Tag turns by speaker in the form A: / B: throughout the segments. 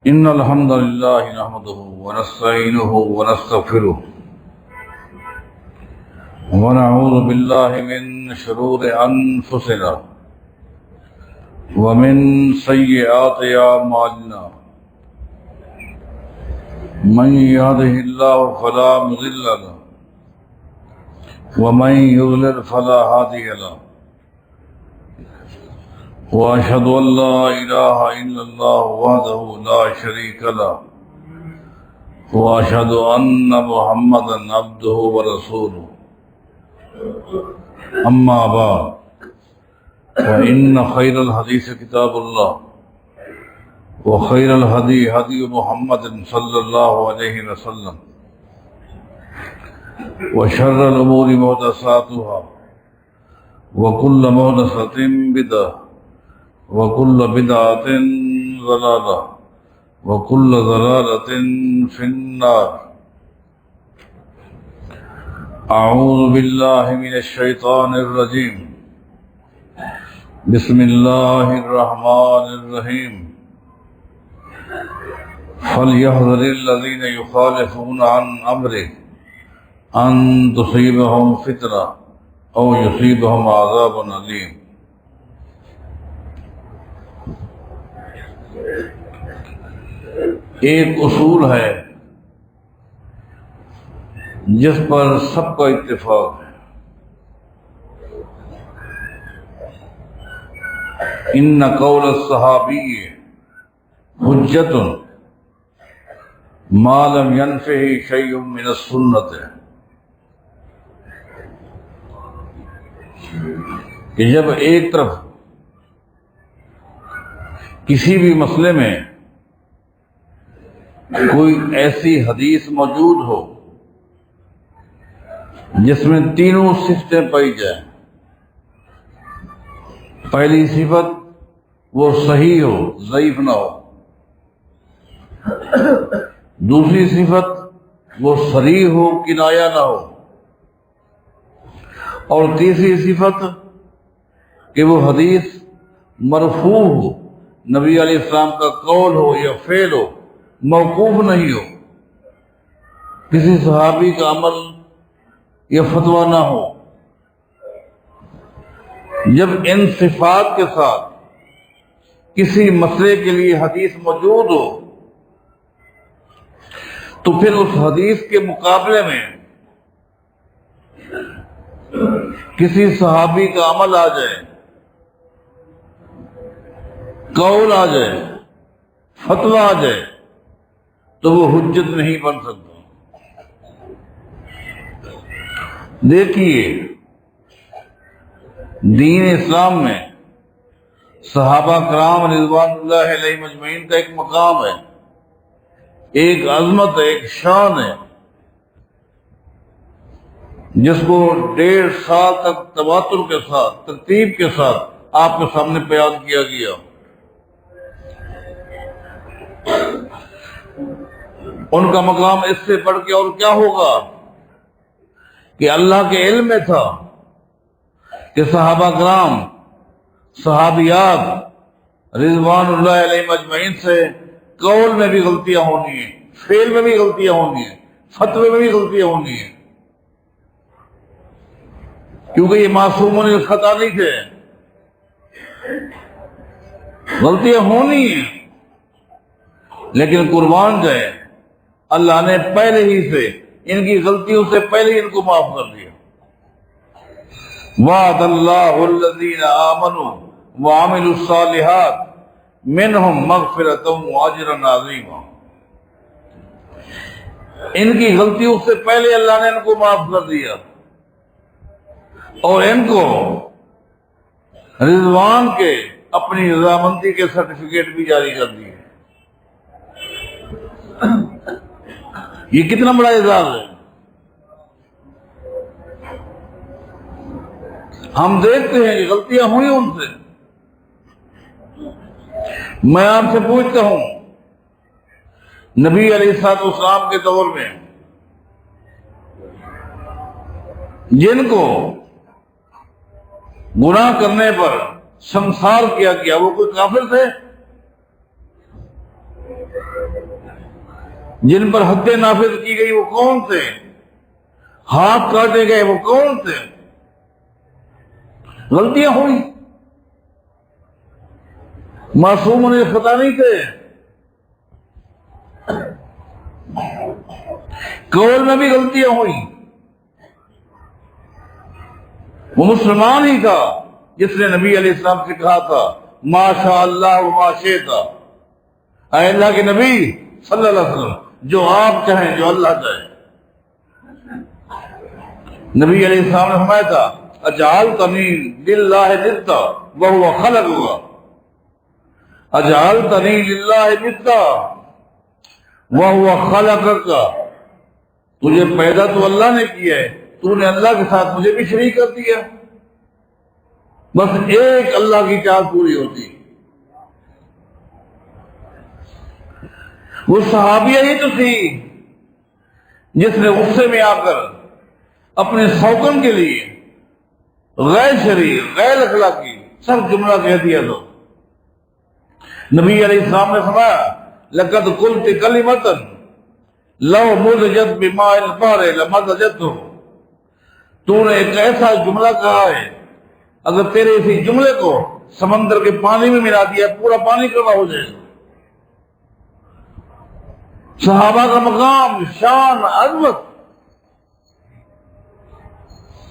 A: إن الحمد لله نحمده ونستعينه ونستغفره ونعوذ بالله من شرور أنفسنا ومن سيئات أعمالنا من يهده الله فلا مضل له ومن يضلل فلا هادي له وأشهد أن لا إله إلا الله وحده لا شريك له وأشهد أن محمدا عبده ورسوله أما بعد فإن خير الحديث كتاب الله وخير الهدي هدي محمد صلى الله عليه وسلم وشر الأمور محدثاتها وكل محدثة بدعة وكل بدعة ضلالة وكل ضلالة في النار. أعوذ بالله من الشيطان الرجيم. بسم الله الرحمن الرحيم. فليحذر الذين يخالفون عن أمره أن تصيبهم فتنة أو يصيبهم عذاب أليم. ایک اصول ہے جس پر سب کا اتفاق ہے. ان قول الصحابی حجت ما لم ينفه شيء من السنت، کہ جب ایک طرف کسی بھی مسئلے میں کوئی ایسی حدیث موجود ہو جس میں تینوں صفتیں پائی جائیں. پہلی صفت وہ صحیح ہو، ضعیف نہ ہو. دوسری صفت وہ صریح ہو، کنایہ نہ ہو. اور تیسری صفت کہ وہ حدیث مرفوع ہو، نبی علیہ السلام کا قول ہو یا فعل ہو، موقوف نہیں ہو، کسی صحابی کا عمل یا فتویٰ نہ ہو. جب ان صفات کے ساتھ کسی مسئلے کے لیے حدیث موجود ہو تو پھر اس حدیث کے مقابلے میں کسی صحابی کا عمل آ جائے، قول آ جائے، فتویٰ آ جائے تو وہ حجت نہیں بن سکتا. دیکھیے، دین اسلام میں صحابہ کرام رضوان اللہ علیہ مجمعین کا ایک مقام ہے، ایک عظمت ہے، ایک شان ہے، جس کو 1.5 سال تک تواتر کے ساتھ، ترتیب کے ساتھ آپ کے سامنے بیان کیا گیا. ان کا مقام اس سے بڑھ کے اور کیا ہوگا کہ اللہ کے علم میں تھا کہ صحابہ کرام، صحابیات رضوان اللہ علیہ مجمعین سے قول میں بھی غلطیاں ہونی ہیں، فعل میں بھی غلطیاں ہونی ہیں، فتوے میں بھی غلطیاں ہونی ہیں، کیونکہ یہ معصومون الخطا نہیں تھے. غلطیاں ہونی ہیں، لیکن قربان جائے اللہ نے پہلے ہی سے ان کی غلطیوں سے پہلے ہی ان کو معاف کر دیا. وعد اللہ الذین آمنوا وعملوا الصالحات منہم مغفرۃ واجرا عظیما. ان کی غلطیوں سے پہلے اللہ نے ان کو معاف کر دیا اور ان کو رضوان کے اپنی رضامندی کے سرٹیفکیٹ بھی جاری کر دیے. یہ کتنا بڑا اعزاز ہے. ہم دیکھتے ہیں کہ غلطیاں ہوئی ان سے. میں آپ سے پوچھتا ہوں، نبی علیہ الصلوۃ والسلام کے دور میں جن کو گناہ کرنے پر سنسار کیا گیا وہ کوئی کافر تھے؟ جن پر حد نافذ کی گئی وہ کون تھے؟ ہاتھ کاٹے گئے وہ کون تھے؟ غلطیاں ہوئی، معصوم نے خطا نہیں تھے، قول میں بھی غلطیاں ہوئی۔ وہ مسلمان ہی تھا جس نے نبی علیہ السلام سے کہا تھا ما شاء اللہ وما شئت، اے اللہ کے نبی صلی اللہ علیہ وسلم جو آپ چاہیں، جو اللہ چاہے۔ نبی علیہ السلام نے فرمایا تھا اجعلتنی للہ ندا وہو خلقک، اجعلتنی للہ ندا وہو خلقک، تجھے پیدا تو اللہ نے کیا ہے، تو نے اللہ کے ساتھ مجھے بھی شریک کر دیا، بس ایک اللہ کی چاہت پوری ہوتی۔ وہ صحابیہ ہی تو تھی جس نے غصے میں آ کر اپنے سوکن کے لیے غیر شرعی غیر اخلاقی سب جملہ کہہ دیا۔ تو نبی علیہ السلام نے فرمایا لقد قلت کلمۃ لو مزجت بماء البحر لمزجته، تو نے ایک ایسا جملہ کہا ہے اگر تیرے اسی جملے کو سمندر کے پانی میں ملا دیا پورا پانی کڑوا ہو جائے گا۔ صحابہ کا مقام، شان، عظمت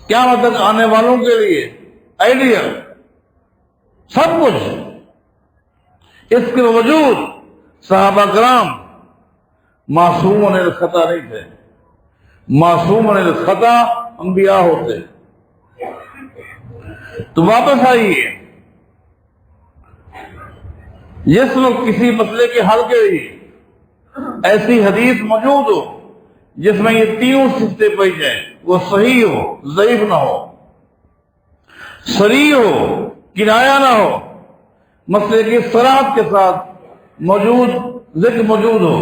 A: قیامت تک آنے والوں کے لیے آئیڈیا سب کچھ، اس کے باوجود صحابہ کرام معصومون الخطا نہیں تھے، معصومون الخطا انبیاء ہوتے۔ تو واپس آئیے، جس وقت کسی مسئلے کے حل کے لیے ایسی حدیث موجود ہو جس میں یہ تینوں صفتیں پائی جائیں، وہ صحیح ہو، ضعیف نہ ہو، صریح ہو، کنایہ نہ ہو، مسئلے کی صراحت کے ساتھ موجود ذکر موجود ہو،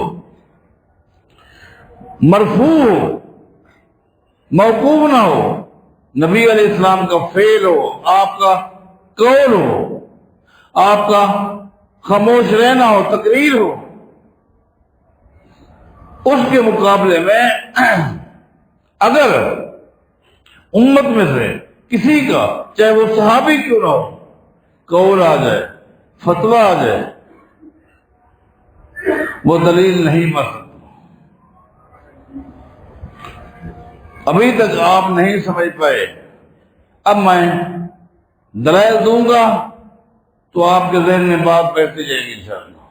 A: مرفوع ہو، موقوف نہ ہو، نبی علیہ السلام کا فعل ہو، آپ کا قول ہو، آپ کا خاموش رہنا ہو، تقریر ہو، اس کے مقابلے میں اگر امت میں سے کسی کا چاہے وہ صحابی کیوں نہ ہو قول آ جائے، فتویٰ آ جائے، وہ دلیل نہیں بن سکتا۔ ابھی تک آپ نہیں سمجھ پائے، اب میں دلائل دوں گا تو آپ کے ذہن میں بات بیٹھتی جائے گی انشاءاللہ۔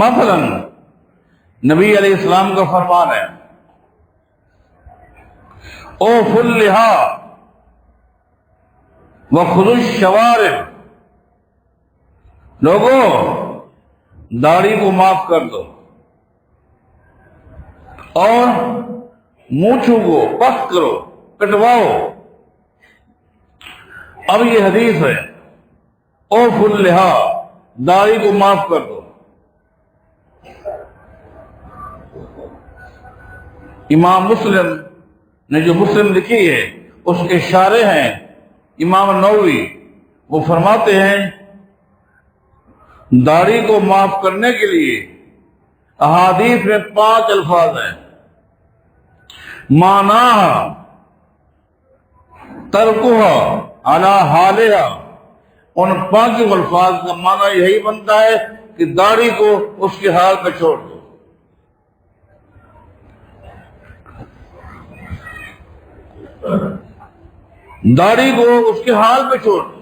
A: مثلا نبی علیہ السلام کا فرمان ہے اوفوا اللحا وخذوا الشوارب، لوگوں داڑھی کو معاف کر دو اور مونچھوں کو بخت کرو، کٹواؤ۔ اب یہ حدیث ہے اوفوا اللحا، داڑھی کو معاف کر دو۔ امام مسلم نے جو مسلم لکھی ہے اس کے شارح ہیں امام نووی، وہ فرماتے ہیں داڑھی کو معاف کرنے کے لیے احادیث میں 5 الفاظ ہیں، معناها ترکها علی حالها، ان 5 الفاظ کا معنی یہی بنتا ہے کہ داڑھی کو اس کے حال پہ چھوڑ دو۔ داڑھی کو اس کے حال پہ چھوڑ دو۔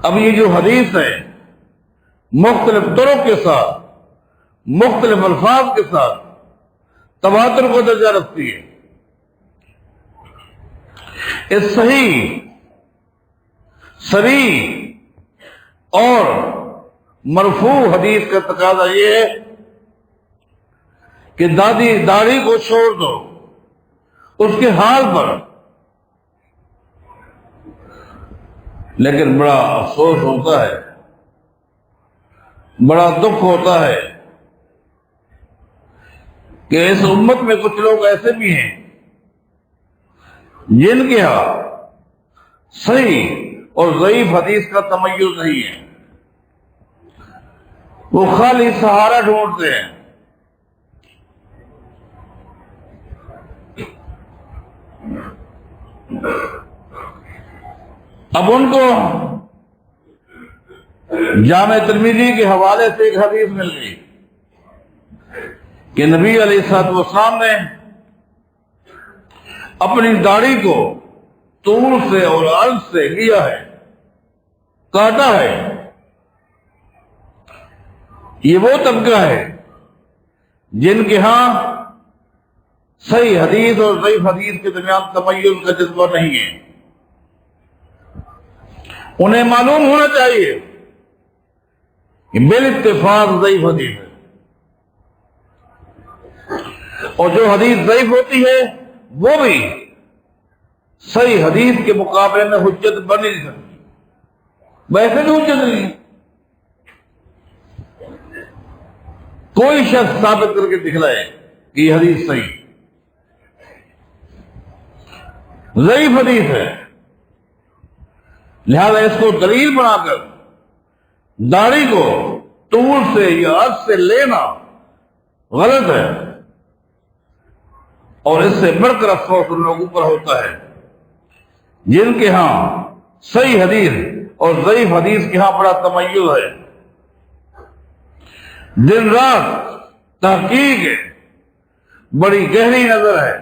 A: اب یہ جو حدیث ہے مختلف طرق کے ساتھ، مختلف الفاظ کے ساتھ تواتر کو درجہ رکھتی ہے۔ اس صحیح، صریح اور مرفوع حدیث کا تقاضا یہ ہے کہ داڑھی کو چھوڑ دو اس کے حال پر۔ لیکن بڑا افسوس ہوتا ہے، بڑا دکھ ہوتا ہے کہ اس امت میں کچھ لوگ ایسے بھی ہیں جن کے ہاں صحیح اور ضعیف حدیث کا تمیز نہیں ہے۔ وہ خالی سہارا ڈھونڈتے ہیں. اب ان کو جامع ترمذی کے حوالے سے ایک حدیث مل گئی کہ نبی علیہ الصلوۃ والسلام نے اپنی داڑھی کو طول سے اور عرض سے لیا ہے، کاٹا ہے. یہ وہ طبقہ ہے جن کے ہاں صحیح حدیث اور ضعیف حدیث کے درمیان تمیز کا جذبہ نہیں ہے. انہیں معلوم ہونا چاہیے کہ بالاتفاق ضعیف حدیث ہے، اور جو حدیث ضعیف ہوتی ہے وہ بھی صحیح حدیث کے مقابلے میں حجت بن نہیں سکتی. ویسے بھی حجت نہیں ہے. کوئی شخص ثابت کر کے دکھلائے کہ یہ حدیث صحیح ضعیف حدیث ہے، لہذا اس کو دلیل بنا کر داڑھی کو طول سے یا عرض سے لینا غلط ہے. اور اس سے بڑھ کر افسوس ان لوگوں پر ہوتا ہے جن کے ہاں صحیح حدیث اور ضعیف حدیث کے ہاں بڑا تمیز ہے، دن رات تحقیق ہے، بڑی گہری نظر ہے،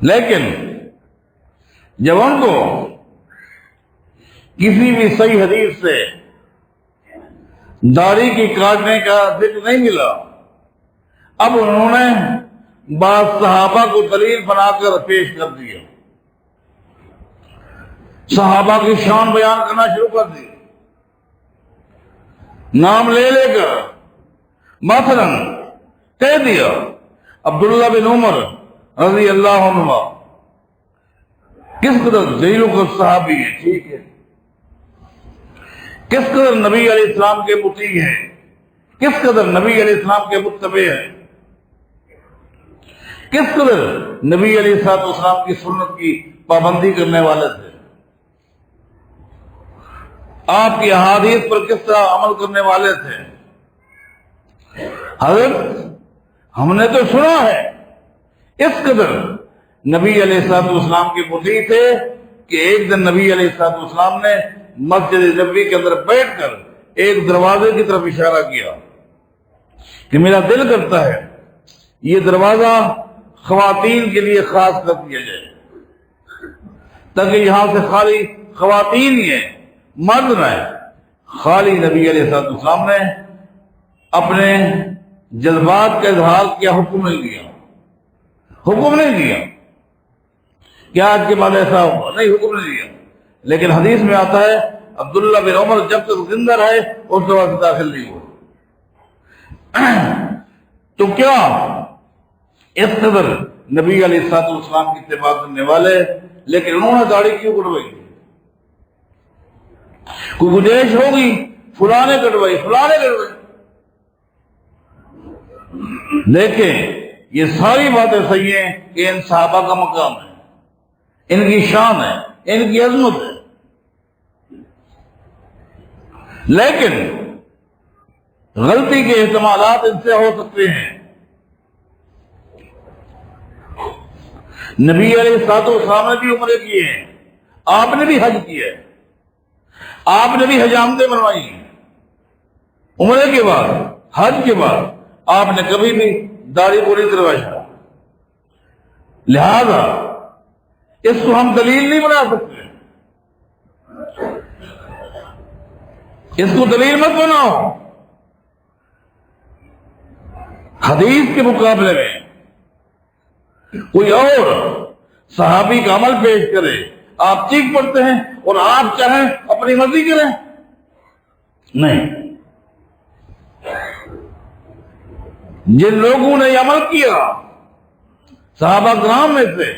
A: لیکن جب ان کو کسی بھی صحیح حدیث سے داڑھی کی کاٹنے کا ذکر نہیں ملا، اب انہوں نے بعض صحابہ کو دلیل بنا کر پیش کر دیا، صحابہ کی شان بیان کرنا شروع کر دی، نام لے لے کر مثلا کہہ دیا عبداللہ بن عمر رضی اللہ عنہ کس قدر جلیل کا صحابی ہے، ٹھیک ہے، کس قدر نبی علیہ السلام کے مطیع ہیں، کس قدر نبی علیہ السلام کے متبع ہیں، کس قدر نبی علیہ السلام کی سنت کی پابندی کرنے والے تھے، آپ کی احادیث پر کس طرح عمل کرنے والے تھے. حضرت ہم نے تو سنا ہے اس قدر نبی علیہ السلام کے مطیع تھے کہ ایک دن نبی علیہ السلام نے مسجد نبوی کے اندر بیٹھ کر ایک دروازے کی طرف اشارہ کیا کہ میرا دل کرتا ہے یہ دروازہ خواتین کے لیے خاص کر دیا جائے تاکہ یہاں سے خالی خواتین ہی ہیں، مرد نہ ہے. خالی نبی علیہ السلام نے اپنے جذبات کا اظہار کیا، حکم نہیں دیا، حکم نہیں دیا کہ آج کے بعد ایسا ہوگا، نہیں، حکم نہیں دیا. لیکن حدیث میں آتا ہے عبداللہ بن عمر جب تک زندہ رہے اس دروازے سے داخل نہیں ہوا. تو کیا اس قدر نبی علیہ السلام کی اتباع کرنے والے، لیکن انہوں نے داڑھی کیوں کٹوائی؟ کوئی گنجائش ہوگی فلانے کٹوائی، فلانے کٹوائی. دیکھیں یہ ساری باتیں صحیح ہیں کہ ان صحابہ کا مقام ہے، ان کی شان ہے، ان کی عظمت ہے، لیکن غلطی کے احتمالات ان سے ہو سکتے ہیں. نبی علیہ السلام نے بھی عمرے کیے ہیں، آپ نے بھی حج کیا ہے، آپ نے بھی حجامتیں بنوائی ہیں. عمرے کے بعد، حج کے بعد آپ نے کبھی بھی داڑھی کو نہیں کروایا، لہذا اس کو ہم دلیل نہیں بنا سکتے. اس کو دلیل مت بناؤ. حدیث کے مقابلے میں کوئی اور صحابی کا عمل پیش کرے، آپ چیخ پڑتے ہیں اور آپ چاہیں اپنی مرضی کریں. نہیں، جن لوگوں نے یہ عمل کیا صحابہ کرام میں سے،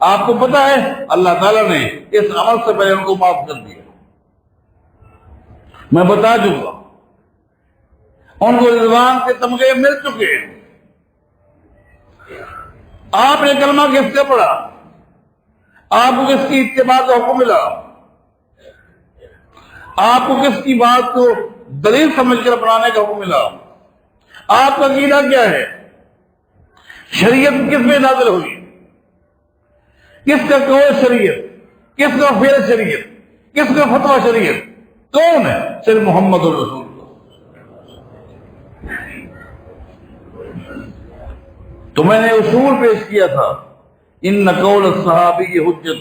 A: آپ کو پتا ہے اللہ تعالیٰ نے اس عمل سے پہلے ان کو معاف کر دیا. میں بتا دوں گا ان کو رضوان کے تمغے مل چکے. آپ نے کلمہ کس سے پڑھا؟ آپ کو کس کی اتباع کا حکم ملا؟ آپ کو کس کی بات کو دلیل سمجھ کر بنانے کا حکم ملا۔ آپ کا عقیدہ کیا ہے؟ شریعت کس میں نازل ہوئی؟ کس کا قول شریعت؟ کس کا فعل شریعت؟ کس کا فتویٰ شریعت؟ کون ہے؟ صرف محمد الرسول اللہ۔ تو میں نے اصول پیش کیا تھا، ان قول الصحابی کی حجت،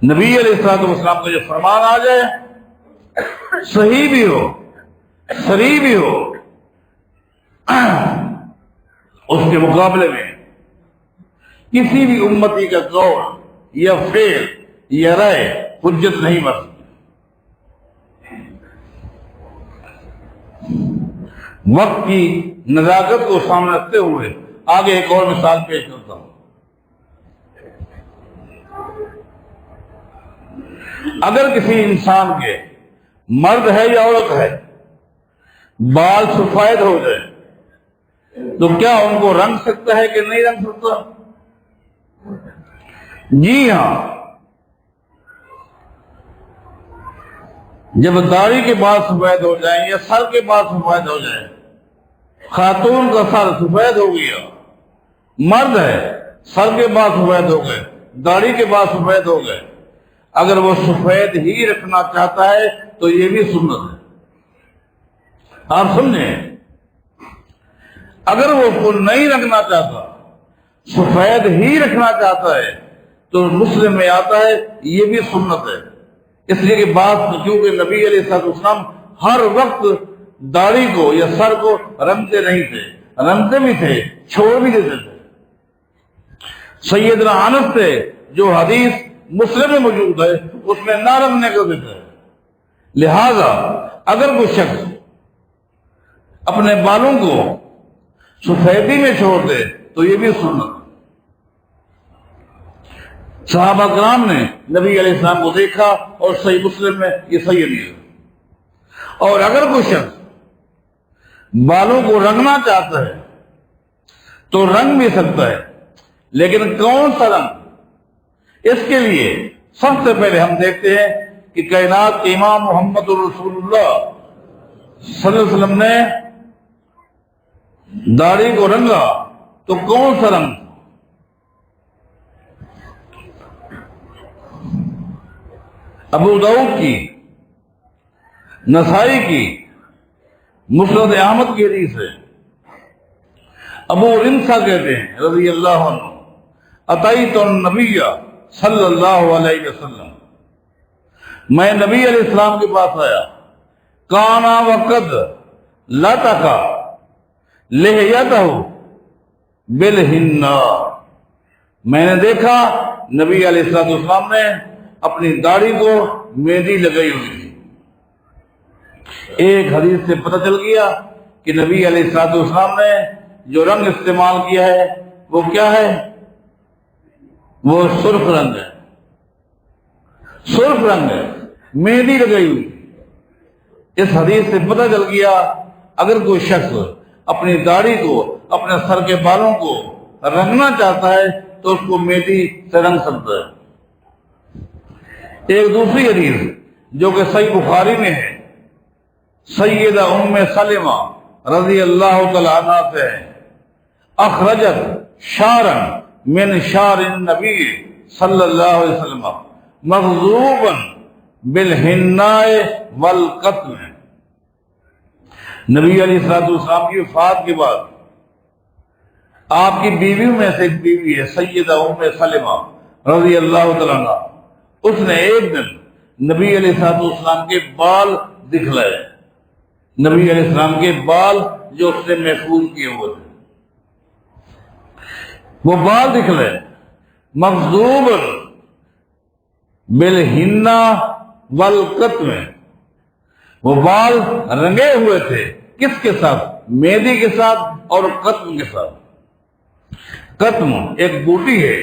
A: نبی علیہ الصلوۃ والسلام کا جو فرمان آ جائے، صحیح بھی ہو صریح بھی ہو، اس کے مقابلے میں کسی بھی امتی کا قول یا فعل یا رائے حجت نہیں بن سکتی۔ وقت کی نزاکت کو سامنے رکھتے ہوئے آگے ایک اور مثال پیش کرتا ہوں۔ اگر کسی انسان کے، مرد ہے یا عورت ہے، بال سفید ہو جائے تو کیا ان کو رنگ سکتا ہے کہ نہیں رنگ سکتا؟ جی ہاں، جب داڑھی کے بال سفید ہو جائیں یا سر کے بال سفید ہو جائیں، خاتون کا سر سفید ہو گیا، مرد ہے سر کے بال سفید ہو گئے، داڑھی کے بال سفید ہو گئے، اگر وہ سفید ہی رکھنا چاہتا ہے تو یہ بھی سنت ہے۔ آپ سمجھیں، اگر وہ اس کو نہیں رکھنا چاہتا، سفید ہی رکھنا چاہتا ہے تو مسلم میں آتا ہے یہ بھی سنت ہے۔ اس لیے کہ بات، کیونکہ نبی علیہ الصلوۃ والسلام ہر وقت داڑھی کو یا سر کو رنگتے نہیں تھے، رنگتے بھی تھے، چھوڑ بھی دیتے تھے۔ سیدنا انس تھے، جو حدیث مسلم میں موجود ہے اس میں نہ رنگنے کا ذکر ہے۔ لہذا اگر کوئی شخص اپنے بالوں کو سفیدی میں چھوڑ دے تو یہ بھی سنت۔ صحابہ کرام نے نبی علیہ السلام کو دیکھا اور صحیح مسلم میں یہ صحیح حدیث ہے۔ اور اگر کوئی شخص بالوں کو رنگنا چاہتا ہے تو رنگ بھی سکتا ہے، لیکن کون سا رنگ؟ اس کے لیے سب سے پہلے ہم دیکھتے ہیں کہ کائنات کے امام محمد رسول اللہ صلی اللہ علیہ وسلم نے داڑھی کو رنگا تو کون سا رنگ؟ ابو داؤد کی، نسائی کی، مسند احمد کی حدیث ہے۔ ابو رمسا کہتے ہیں رضی اللہ عنہ، اتیت النبی صلی اللہ علیہ وسلم، میں نبی علیہ السلام کے پاس آیا، کانا وقد لتکا لحیتہ بالحناء، میں نے دیکھا نبی علیہ السلام نے اپنی داڑھی کو مہندی لگائی ہوئی تھی۔ ایک حدیث سے پتہ چل گیا کہ نبی علیہ السلام نے جو رنگ استعمال کیا ہے وہ کیا ہے؟ وہ سرخ رنگ ہے، سرخ رنگ ہے، مہندی لگائی ہوئی۔ اس حدیث سے پتہ چل گیا اگر کوئی شخص اپنی داڑھی کو، اپنے سر کے بالوں کو رنگنا چاہتا ہے تو اس کو مہندی سے رنگ سکتا ہے۔ ایک دوسری حدیث جو کہ صحیح بخاری میں ہے، سیدہ ام سلمہ رضی اللہ تعالی عنہا سے ہے، اخرجت شعرا من شعر النبی صلی اللہ علیہ وسلم مغضوبا بالحناء والقطن، نبی علیہ السلام کی وفات کے بعد آپ کی بیویوں میں سے ایک بیوی ہے سیدہ ام سلمہ رضی اللہ تعالی عنہا، اس نے ایک دن نبی علیہ السلام کے بال دکھلائے، نبی علیہ السلام کے بال جو اس نے محفوظ کیے ہوئے تھے، وہ بال دکھلائے، مغضوب بالحناء والقطن، وہ بال رنگے ہوئے تھے، کس کے ساتھ؟ مہندی کے ساتھ اور قطن کے ساتھ۔ قطن ایک بوٹی ہے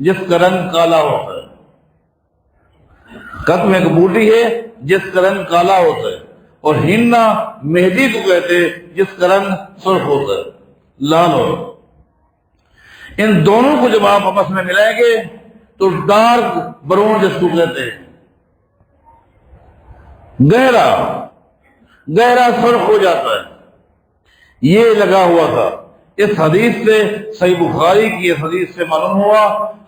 A: جس کا رنگ کالا ہوتا ہے، قطن ایک بوٹی ہے جس کا رنگ کالا ہوتا ہے، اور ہننا مہندی کو کہتے ہیں جس کا رنگ سرخ ہوتا ہے، لال ہوتا ہے۔ ان دونوں کو جب آپ آپس میں ملائیں گے تو ڈارک برون جس کو کہتے ہیں، گہرا گہرا سرخ ہو جاتا ہے، یہ لگا ہوا تھا۔ اس حدیث سے، صحیح بخاری کی اس حدیث سے معلوم ہوا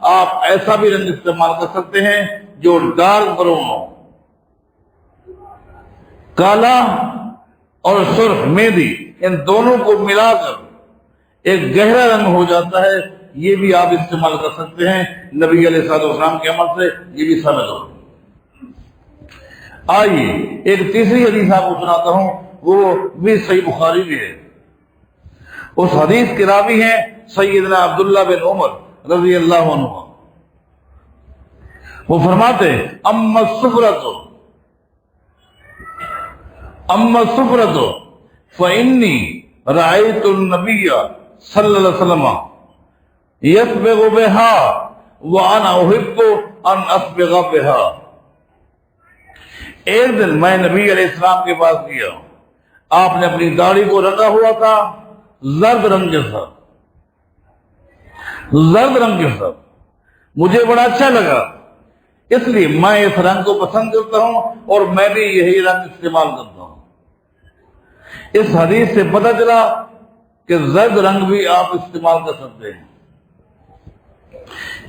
A: آپ ایسا بھی رنگ استعمال کر سکتے ہیں جو ڈارک براؤن ہو۔ کالا اور سرخ مہندی، ان دونوں کو ملا کر ایک گہرا رنگ ہو جاتا ہے، یہ بھی آپ استعمال کر سکتے ہیں نبی علیہ الصلوۃ والسلام کے عمل سے، یہ بھی ثابت ہو۔ آئیے ایک تیسری حدیث آپ کو سناتا ہوں، وہ بھی صحیح بخاری میں ہے۔ اس حدیث کے راوی ہیں سیدنا عبداللہ بن عمر رضی اللہ عنہ۔ وہ فرماتے ہیں اما السفرۃ فإنی رأیت النبی صلی اللہ علیہ وسلم یسبغ بها وانا احب ان اسبغ بها۔ ایک دن میں نبی علیہ السلام کے پاس گیا، آپ نے اپنی داڑھی کو رنگا ہوا تھا زرد رنگ کے ساتھ، زرد رنگ کے ساتھ، مجھے بڑا اچھا لگا، اس لیے میں اس رنگ کو پسند کرتا ہوں اور میں بھی یہی رنگ استعمال کرتا ہوں۔ اس حدیث سے پتہ چلا کہ زرد رنگ بھی آپ استعمال کر سکتے ہیں۔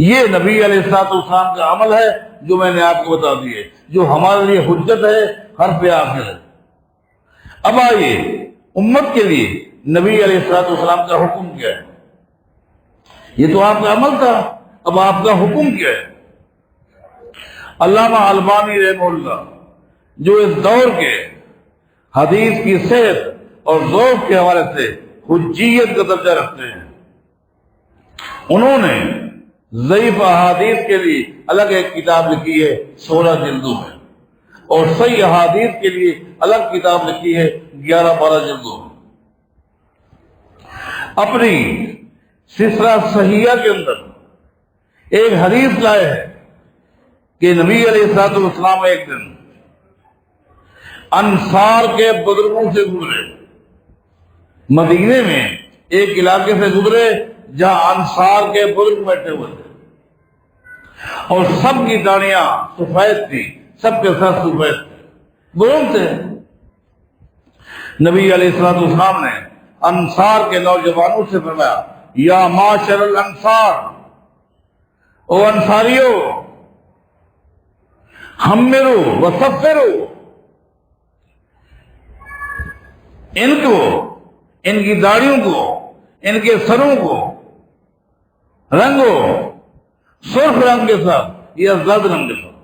A: یہ نبی علیہ الصلوۃ والسلام کا عمل ہے جو میں نے آپ کو بتا دیے، جو ہمارے لیے حجت ہے، حرف آخر ہے۔ اب آئیے امت کے لیے نبی علیہ الصلوۃ والسلام کا حکم کیا ہے؟ یہ تو آپ کا عمل تھا، اب آپ کا حکم کیا ہے؟ علامہ البانی رحمہ اللہ جو اس دور کے حدیث کی صحت اور ذوق کے حوالے سے حجیت کا درجہ رکھتے ہیں، انہوں نے ضعیف احادیث کے لیے الگ ایک کتاب لکھی ہے 16 جلدوں میں، اور صحیح احادیث کے لیے الگ کتاب لکھی ہے 11-12 جلدوں میں۔ اپنی سلسلہ صحیحہ کے اندر ایک حدیث لائے ہے کہ نبی علیہ الصلوۃ والسلام ایک دن انصار کے بزرگوں سے گزرے، مدینے میں ایک علاقے سے گزرے جہاں انصار کے بزرگ بیٹھے ہوئے تھے، اور سب کی داڑیاں سفید تھی، سب کے سر سفید تھے، بزرگ تھے۔ نبی علیہ الصلوۃ والسلام نے انصار کے نوجوانوں سے فرمایا یا معاشر الانصار، او انصاریو، حمرو وصفرو، ان کو، ان کی داڑیوں کو، ان کے سروں کو رنگو سرخ رنگ کے ساتھ یا زرد رنگ کے ساتھ۔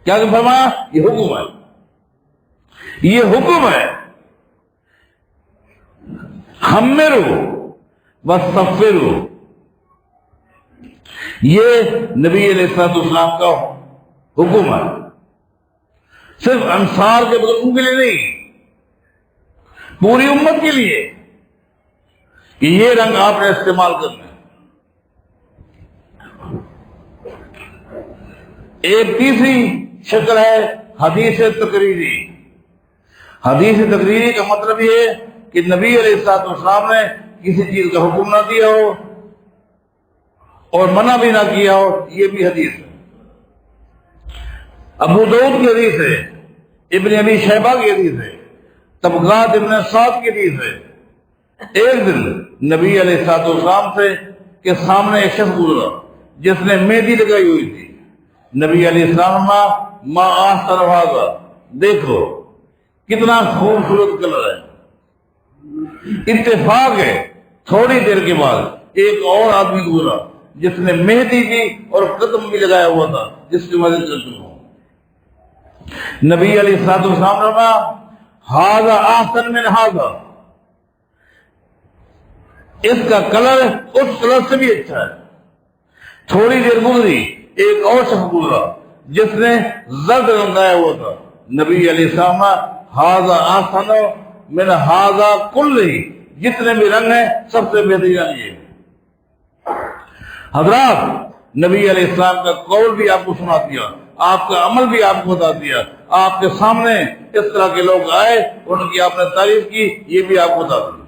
A: کیا کہ فرمایا؟ یہ حکم ہے، یہ حکم ہے۔ حمرو وصفرو، یہ نبی علیہ الصلوۃ والسلام کا حکم ہے، صرف انصار کے بزرگوں کے لیے نہیں، پوری امت کے لیے کہ یہ رنگ آپ نے استعمال کرنا ہے۔ ایک تیسری شکل ہے حدیث تقریری۔ حدیث تقریری کا مطلب یہ ہے کہ نبی علیہ الصلوۃ والسلام نے کسی چیز کا حکم نہ دیا ہو اور منع بھی نہ کیا ہو، یہ بھی حدیث ہے۔ ابو داؤد کی حدیث ہے، ابن ابی شیبہ کی حدیث ہے، طبقات ابن سعد کی حدیث ہے۔ ایک دن نبی علیہ الصلوۃ والسلام سے کے سامنے ایک شخص گزرا جس نے مہندی لگائی ہوئی تھی۔ نبی علیہ السلام ما احسن ھذا، دیکھو کتنا خوبصورت کلر ہے۔ اتفاق ہے تھوڑی دیر کے بعد ایک اور آدمی گزرا جس نے مہندی کی اور قدم بھی لگایا ہوا تھا جس کی مدد کر چکا ہوں۔ نبی علیہ الصلوۃ والسلام نے فرمایا ھذا احسن من ھذا، اس کا کلر اس کلر سے بھی اچھا ہے۔ تھوڑی دیر گزری ایک اور شخص گزرا جس نے زرد رنگایا ہوا تھا۔ نبی علیہ السلام ھذا احسن من ھذا کلہ، جتنے بھی رنگ ہیں سب سے بہترین یہ۔ حضرات، نبی علیہ السلام کا قول بھی آپ کو سنا دیا، آپ کا عمل بھی آپ کو بتا دیا، آپ کے سامنے اس طرح کے لوگ آئے، ان کی آپ نے تعریف کی، یہ بھی آپ کو بتا دیا۔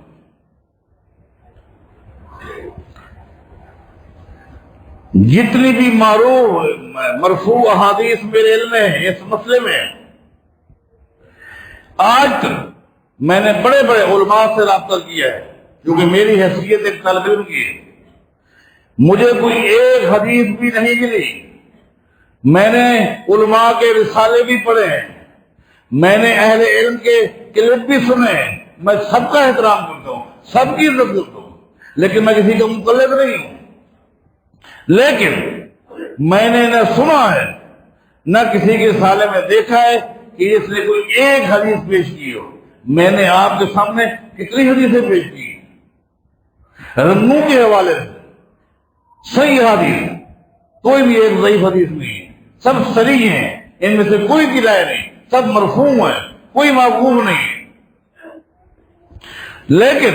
A: جتنی بھی مرفوع احادیث میرے علم میں اس مسئلے میں آج تک میں نے بڑے بڑے علماء سے رابطہ کیا ہے، کیونکہ میری حیثیت ایک طالب علم کی ہے، مجھے کوئی ایک حدیث بھی نہیں ملی۔ میں نے علماء کے رسالے بھی پڑھے ہیں، میں نے اہل علم کے کلپ بھی سنے ہیں، میں سب کا احترام کرتا ہوں، سب کی عزت کرتا ہوں، لیکن میں کسی کا مقلد نہیں ہوں۔ لیکن میں نے نہ سنا ہے نہ کسی کے رسالے میں دیکھا ہے کہ اس نے کوئی ایک حدیث پیش کی ہو۔ میں نے آپ کے سامنے کتنی حدیثیں پیش کی، رنگوں کے حوالے سے صحیح حدیث، کوئی بھی ایک ضعیف حدیث نہیں ہے، سب صحیح ہیں، ان میں سے کوئی کی رائے نہیں، سب مرفوع ہیں، کوئی موقوف نہیں ہے۔ لیکن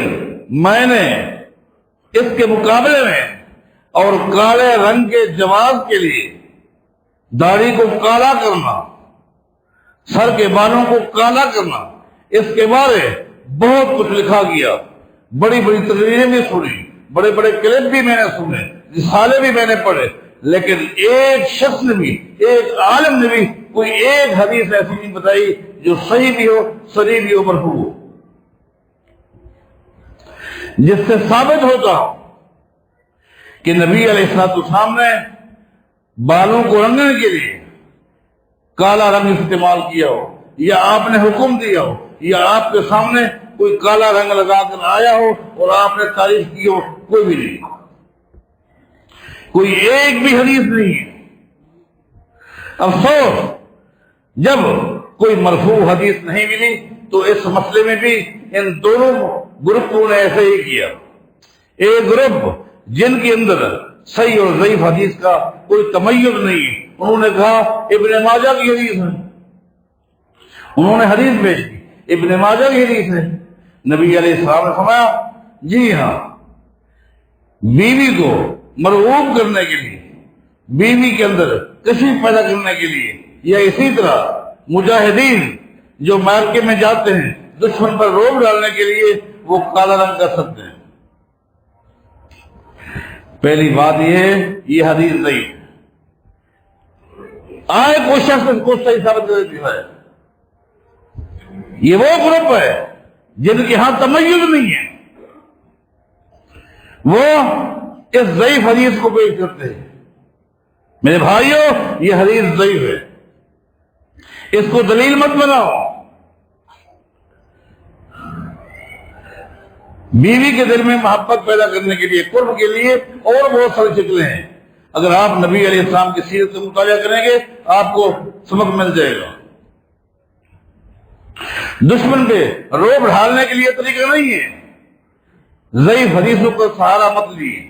A: میں نے اس کے مقابلے میں اور کالے رنگ کے جواز کے لیے داڑھی کو کالا کرنا، سر کے بالوں کو کالا کرنا، اس کے بارے بہت کچھ لکھا گیا، بڑی بڑی تقریریں بھی سنی، بڑے بڑے کلپ بھی میں نے سنے، رسالے بھی میں نے پڑھے، لیکن ایک شخص نے بھی، ایک عالم نے بھی کوئی ایک حدیث ایسی نہیں بتائی جو صحیح بھی ہو، صریح بھی ہو، مرفوع ہو، جس سے ثابت ہوتا کہ نبی علیہ السلام نے بالوں کو رنگنے کے لیے کالا رنگ استعمال کیا ہو، یا آپ نے حکم دیا ہو، یا آپ کے سامنے کوئی کالا رنگ لگا کر آیا ہو اور آپ نے تعریف کی ہو، کوئی بھی نہیں، کوئی ایک بھی حدیث نہیں ہے۔ افسوس، جب کوئی مرفوع حدیث نہیں ملی تو اس مسئلے میں بھی ان دونوں گروپوں نے ایسے ہی کیا۔ ایک گروپ جن کے اندر صحیح اور ضعیف حدیث کا کوئی تمیز نہیں ہے، انہوں نے کہا ابن ماجہ کی حدیث ہے، انہوں نے حدیث بھیج دی ابن ماجہ کی حدیث ہے۔ نبی علیہ السلام نے فرمایا جی ہاں، بیوی کو مرغوب کرنے کے لیے، بیوی کے اندر کشش پیدا کرنے کے لیے، یا اسی طرح مجاہدین جو معرکے میں جاتے ہیں دشمن پر روب ڈالنے کے لیے، وہ کالا رنگ کر سکتے ہیں۔ پہلی بات یہ حدیث ضعیف ہے۔ آئے کوئی شخص اس کو صحیح ثابت کر دیتی ہے، یہ وہ گروپ ہے جن کے ہاں تمیز نہیں ہے، وہ اس ضعیف حدیث کو پیش کرتے ہیں۔ میرے بھائیوں، یہ حدیث ضعیف ہے، اس کو دلیل مت بناؤ۔ بیوی کے دل میں محبت پیدا کرنے کے لیے، قرب کے لیے اور بہت ساری شکلیں ہیں۔ اگر آپ نبی علیہ السلام کی سیرت کا مطالعہ کریں گے آپ کو سبق مل جائے گا۔ دشمن پہ روب ڈھالنے کے لیے طریقہ نہیں ہے، ضعیف حدیثوں کا سہارا مت لیے۔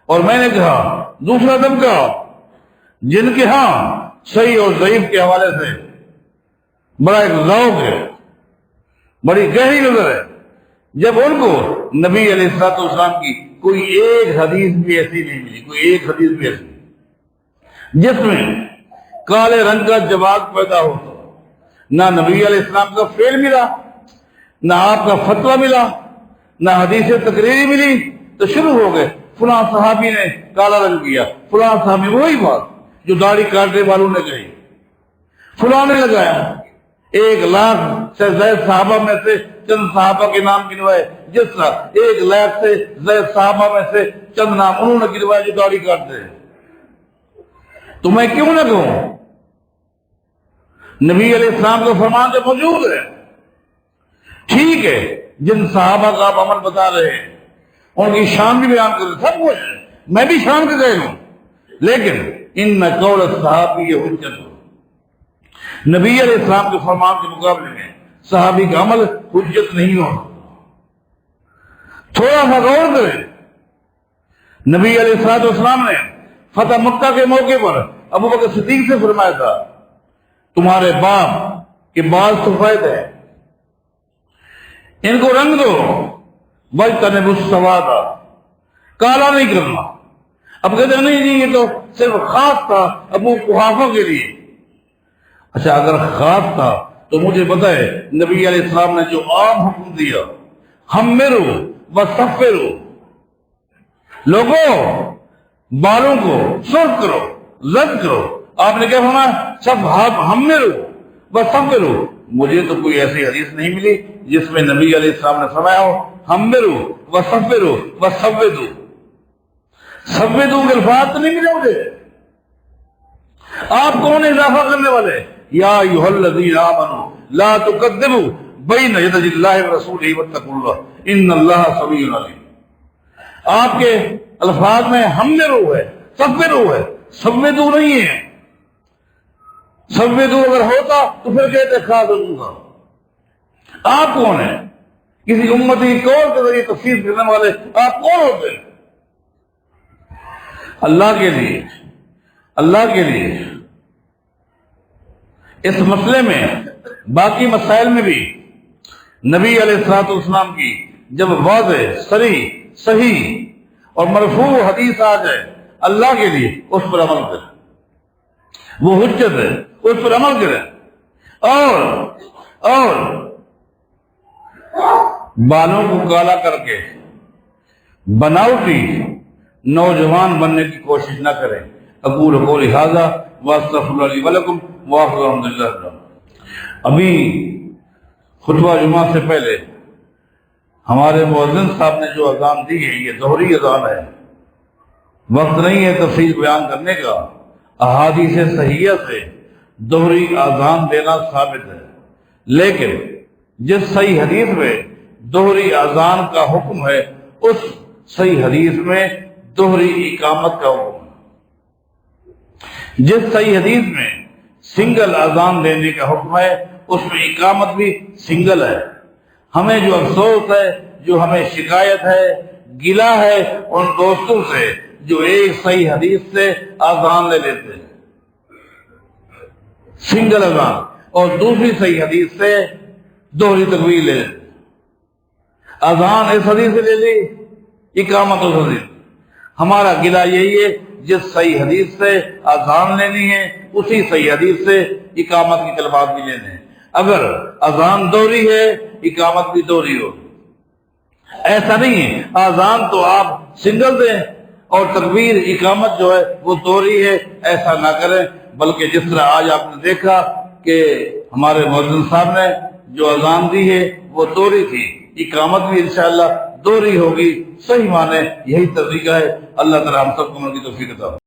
A: اور میں نے کہا دوسرا طبقہ جن کے ہاں صحیح اور ضعیف کے حوالے سے بڑا ایک ذوق ہے، بڑی گہری نظر ہے، جب ان کو نبی علیہ السلام کی کوئی ایک حدیث بھی ایسی نہیں ملی، کوئی ایک حدیث بھی ایسی جس میں کالے رنگ کا جواز پیدا ہو، نہ نبی علیہ السلام کا فعل ملا، نہ آپ کا فتویٰ ملا، نہ حدیث تقریری ملی، تو شروع ہو گئے فلاں صحابی نے کالا رنگ کیا، فلاں صحابی، وہی بات جو داڑھی کاٹنے والوں نے کہی، فلاں نے لگایا۔ 1,00,000 سے زائد صحابہ میں سے چند صحابہ کے نام گنوائے، جس طرح 1,00,000 سے زائد صحابہ میں سے چند نام انہوں نے گنوائے جو داڑھی کاٹتے ہیں۔ تو میں کیوں نہ کہوں، نبی علیہ السلام کا فرمان تو موجود ہے۔ ٹھیک ہے، جن صحابہ کا آپ عمل بتا رہے ہیں ان کی شان بھی بیان کر رہے، سب کچھ ہے، میں بھی شان کے قائل ہوں، لیکن ان قول الصحابی حجت، نبی علیہ السلام کے فرمان کے مقابلے میں صحابی کا عمل حجت نہیں ہو۔ تھوڑا سا غور کریں، نبی علیہ السلام نے فتح مکہ کے موقع پر ابو بکر صدیق سے فرمایا تھا تمہارے باپ کے بال سفید ہیں، ان کو رنگ دو، وَاجْتَنِبُوا السَّوَادَ، کالا نہیں کرنا۔ اب کہتے ہیں نہیں جی یہ تو صرف خاص تھا ابو قحافہ کے لیے۔ اچھا اگر خاص تھا تو مجھے بتائے نبی علیہ السلام نے جو عام حکم دیا، حمروا وصفروا، لوگوں بالوں کو سرخ کرو، زرد کرو، آپ نے کیا فرمایا؟ سب حمروا وصفروا، مجھے تو کوئی ایسی حدیث نہیں ملی جس میں نبی علیہ السلام نے فرمایا ہو ہمرو وصبرو وصودو. سودو کے الفاظ تو نہیں ملے مجھے. آپ کون اضافہ کرنے والے؟ یا ایھا الذین آمنوا لا تقدموا بین یدی اللہ ورسولہ واتقوا اللہ ان اللہ سمیع علیم. آپ کے الفاظ میں ہمرو ہے، صبرو ہے، سودو نہیں ہے. سودو اگر ہوتا تو پھر کہتے کھا دوں گا. آپ کون ہیں؟ کسی امتی قول کے ذریعے تفسیر کرنے والے آپ کون ہوتے ہیں؟ اللہ کے لیے اس مسئلے میں، باقی مسائل میں بھی نبی علیہ الصلوۃ والسلام کی جب واضح صریح صحیح اور مرفوع حدیث آ جائے اللہ کے لیے اس پر عمل کریں. وہ حجت ہے، اس پر عمل کریں. اور بالوں کو کالا کر کے بناوٹی نوجوان بننے کی کوشش نہ کریں. اقول قولی ھذا واستغفر اللہ لی ولکم وآخر الحمد للہ رب العالمین. ابھی خطبہ جمعہ سے پہلے ہمارے مؤذن صاحب نے جو اذان دی ہے یہ ظہری اذان ہے. وقت نہیں ہے تفصیل بیان کرنے کا. احادیث صحیحہ سے ظہری اذان دینا ثابت ہے، لیکن جس صحیح حدیث میں ظہری اذان کا حکم ہے اس صحیح حدیث میں ظہری اقامت کا حکم ہے. جس صحیح حدیث میں سنگل اذان دینے کا حکم ہے اس میں اقامت بھی سنگل ہے. ہمیں جو افسوس ہے، جو ہمیں شکایت ہے، گلہ ہے ان دوستوں سے جو ایک صحیح حدیث سے اذان لے لیتے ہیں سنگل اذان، اور دوسری صحیح حدیث سے دوہری تکبیر لے لیتے. اذان اس حدیث سے لے لی، اقامت اس حدیث. ہمارا گلہ یہی ہے جس صحیح حدیث سے اذان لینی ہے اسی صحیح حدیث سے اقامت کی کلمات بھی لینے ہیں. اگر اذان دوہری ہے اقامت بھی دوہری ہو. ایسا نہیں ہے اذان تو آپ سنگل دیں اور تکبیر اقامت جو ہے وہ دوہری ہے، ایسا نہ کریں. بلکہ جس طرح آج آپ نے دیکھا کہ ہمارے مؤذن صاحب نے جو اذان دی ہے وہ دوہری تھی، اقامت بھی انشاءاللہ دوہری ہوگی. صحیح معنی یہی طریقہ ہے. اللہ تعالی ہم سب کو عمل کی توفیق عطا فرمائے.